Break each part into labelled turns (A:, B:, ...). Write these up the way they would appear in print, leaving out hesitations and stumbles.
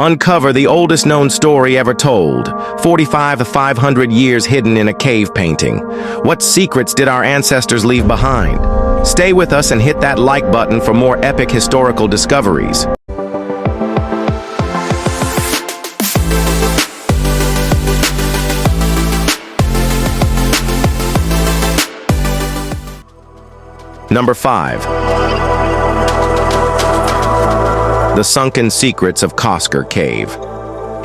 A: Uncover the oldest known story ever told, 45 to 500 years hidden in a cave painting. What secrets did our ancestors leave behind? Stay with us and hit that like button for more epic historical discoveries. Number 5. The Sunken Secrets of Coscar Cave.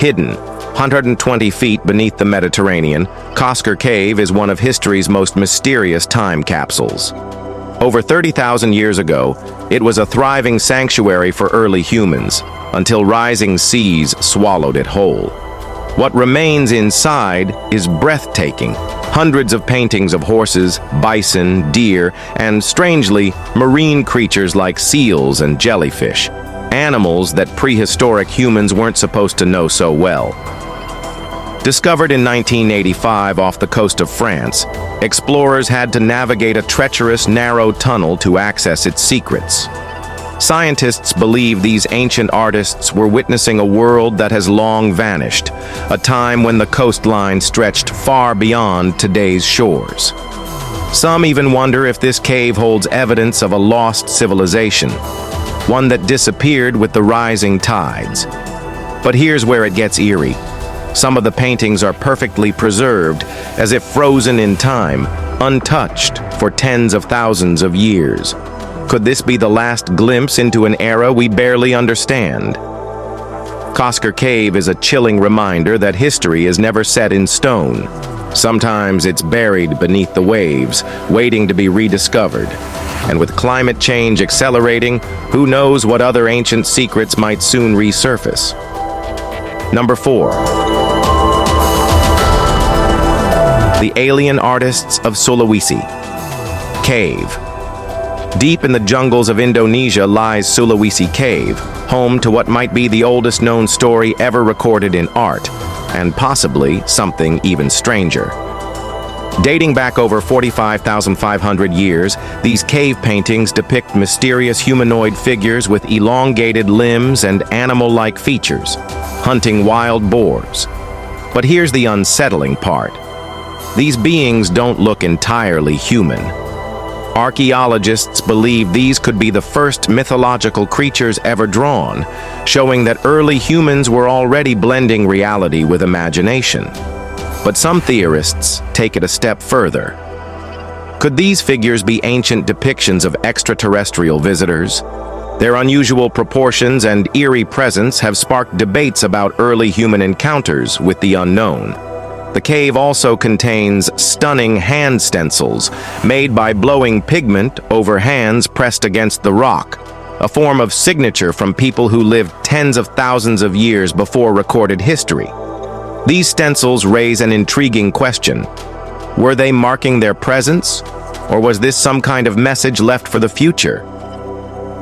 A: Hidden 120 feet beneath the Mediterranean, Coscar Cave is one of history's most mysterious time capsules. Over 30,000 years ago, it was a thriving sanctuary for early humans, until rising seas swallowed it whole. What remains inside is breathtaking. Hundreds of paintings of horses, bison, deer, and, strangely, marine creatures like seals and jellyfish. Animals that prehistoric humans weren't supposed to know so well. Discovered in 1985 off the coast of France, explorers had to navigate a treacherous, narrow tunnel to access its secrets. Scientists believe these ancient artists were witnessing a world that has long vanished, a time when the coastline stretched far beyond today's shores. Some even wonder if this cave holds evidence of a lost civilization, one that disappeared with the rising tides. But here's where it gets eerie. Some of the paintings are perfectly preserved, as if frozen in time, untouched for tens of thousands of years. Could this be the last glimpse into an era we barely understand? Coscar Cave is a chilling reminder that history is never set in stone. Sometimes it's buried beneath the waves, waiting to be rediscovered. And with climate change accelerating, who knows what other ancient secrets might soon resurface. Number 4. The Alien Artists of Sulawesi Cave. Deep in the jungles of Indonesia lies Sulawesi Cave, home to what might be the oldest known story ever recorded in art, and possibly something even stranger. Dating back over 45,500 years, these cave paintings depict mysterious humanoid figures with elongated limbs and animal-like features, hunting wild boars. But here's the unsettling part. These beings don't look entirely human. Archaeologists believe these could be the first mythological creatures ever drawn, showing that early humans were already blending reality with imagination. But some theorists take it a step further. Could these figures be ancient depictions of extraterrestrial visitors? Their unusual proportions and eerie presence have sparked debates about early human encounters with the unknown. The cave also contains stunning hand stencils made by blowing pigment over hands pressed against the rock, a form of signature from people who lived tens of thousands of years before recorded history. These stencils raise an intriguing question. Were they marking their presence, or was this some kind of message left for the future?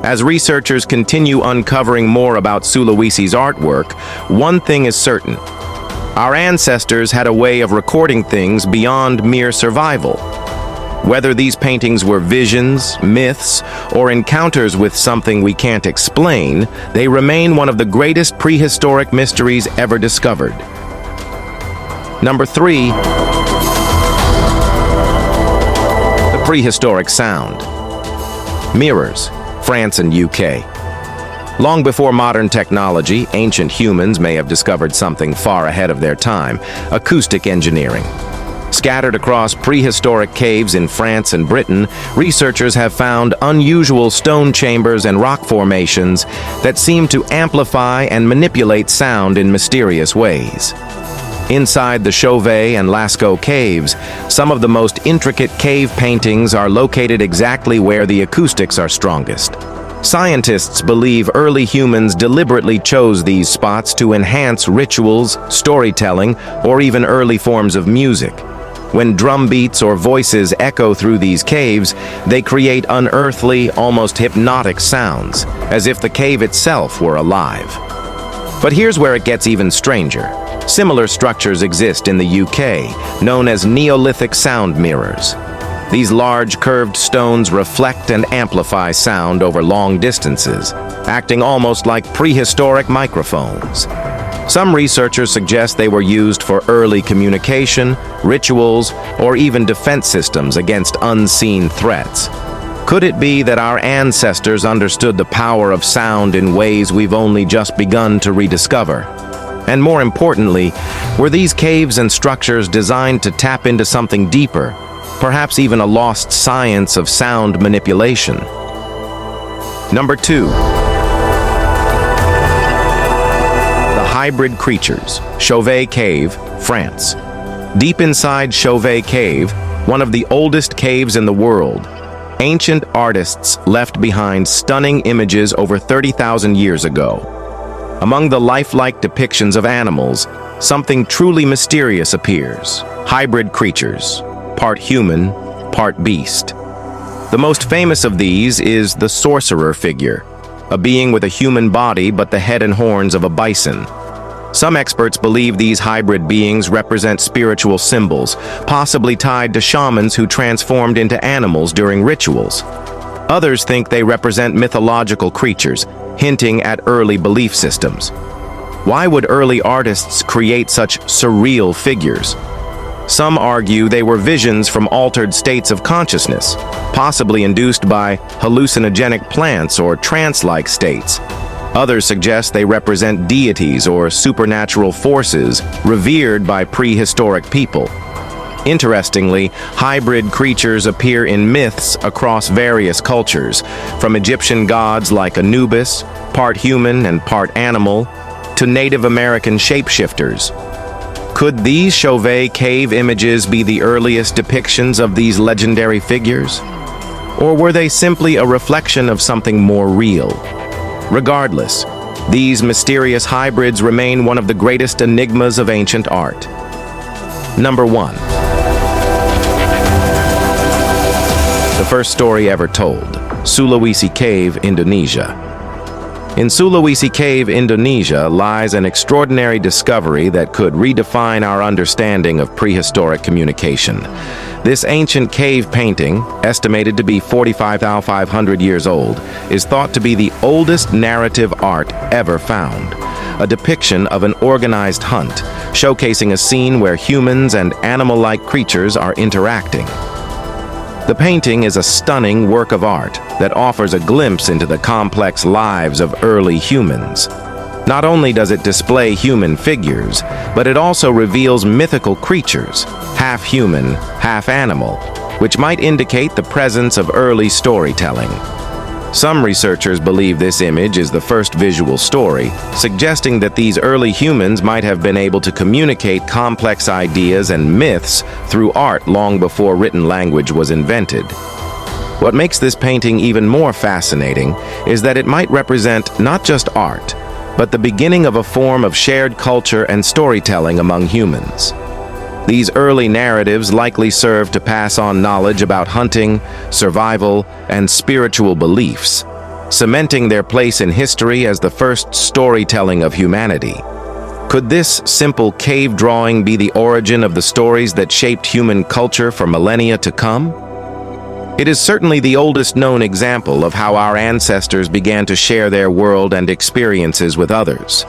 A: As researchers continue uncovering more about Sulawesi's artwork, one thing is certain. Our ancestors had a way of recording things beyond mere survival. Whether these paintings were visions, myths, or encounters with something we can't explain, they remain one of the greatest prehistoric mysteries ever discovered. Number 3. The prehistoric sound. Mirrors, France and UK. Long before modern technology, ancient humans may have discovered something far ahead of their time: acoustic engineering. Scattered across prehistoric caves in France and Britain, researchers have found unusual stone chambers and rock formations that seem to amplify and manipulate sound in mysterious ways. Inside the Chauvet and Lascaux caves, some of the most intricate cave paintings are located exactly where the acoustics are strongest. Scientists believe early humans deliberately chose these spots to enhance rituals, storytelling, or even early forms of music. When drum beats or voices echo through these caves, they create unearthly, almost hypnotic sounds, as if the cave itself were alive. But here's where it gets even stranger. Similar structures exist in the UK, known as Neolithic sound mirrors. These large curved stones reflect and amplify sound over long distances, acting almost like prehistoric microphones. Some researchers suggest they were used for early communication, rituals, or even defense systems against unseen threats. Could it be that our ancestors understood the power of sound in ways we've only just begun to rediscover? And more importantly, were these caves and structures designed to tap into something deeper, perhaps even a lost science of sound manipulation? Number 2. The hybrid creatures, Sulawesi Cave, France. Deep inside Sulawesi Cave, one of the oldest caves in the world, ancient artists left behind stunning images over 30,000 years ago. Among the lifelike depictions of animals, something truly mysterious appears. Hybrid creatures, part human, part beast. The most famous of these is the sorcerer figure, a being with a human body but the head and horns of a bison. Some experts believe these hybrid beings represent spiritual symbols, possibly tied to shamans who transformed into animals during rituals. Others think they represent mythological creatures, hinting at early belief systems. Why would early artists create such surreal figures? Some argue they were visions from altered states of consciousness, possibly induced by hallucinogenic plants or trance-like states. Others suggest they represent deities or supernatural forces revered by prehistoric people. Interestingly, hybrid creatures appear in myths across various cultures, from Egyptian gods like Anubis, part human and part animal, to Native American shapeshifters. Could these Sulawesi Cave images be the earliest depictions of these legendary figures? Or were they simply a reflection of something more real? Regardless, these mysterious hybrids remain one of the greatest enigmas of ancient art. Number 1. The first story ever told, Sulawesi Cave, Indonesia. In Sulawesi Cave, Indonesia, lies an extraordinary discovery that could redefine our understanding of prehistoric communication. This ancient cave painting, estimated to be 45,500 years old, is thought to be the oldest narrative art ever found. A depiction of an organized hunt, showcasing a scene where humans and animal-like creatures are interacting. The painting is a stunning work of art that offers a glimpse into the complex lives of early humans. Not only does it display human figures, but it also reveals mythical creatures, half human, half animal, which might indicate the presence of early storytelling. Some researchers believe this image is the first visual story, suggesting that these early humans might have been able to communicate complex ideas and myths through art long before written language was invented. What makes this painting even more fascinating is that it might represent not just art, but the beginning of a form of shared culture and storytelling among humans. These early narratives likely serve to pass on knowledge about hunting, survival, and spiritual beliefs, cementing their place in history as the first storytelling of humanity. Could this simple cave drawing be the origin of the stories that shaped human culture for millennia to come? It is certainly the oldest known example of how our ancestors began to share their world and experiences with others.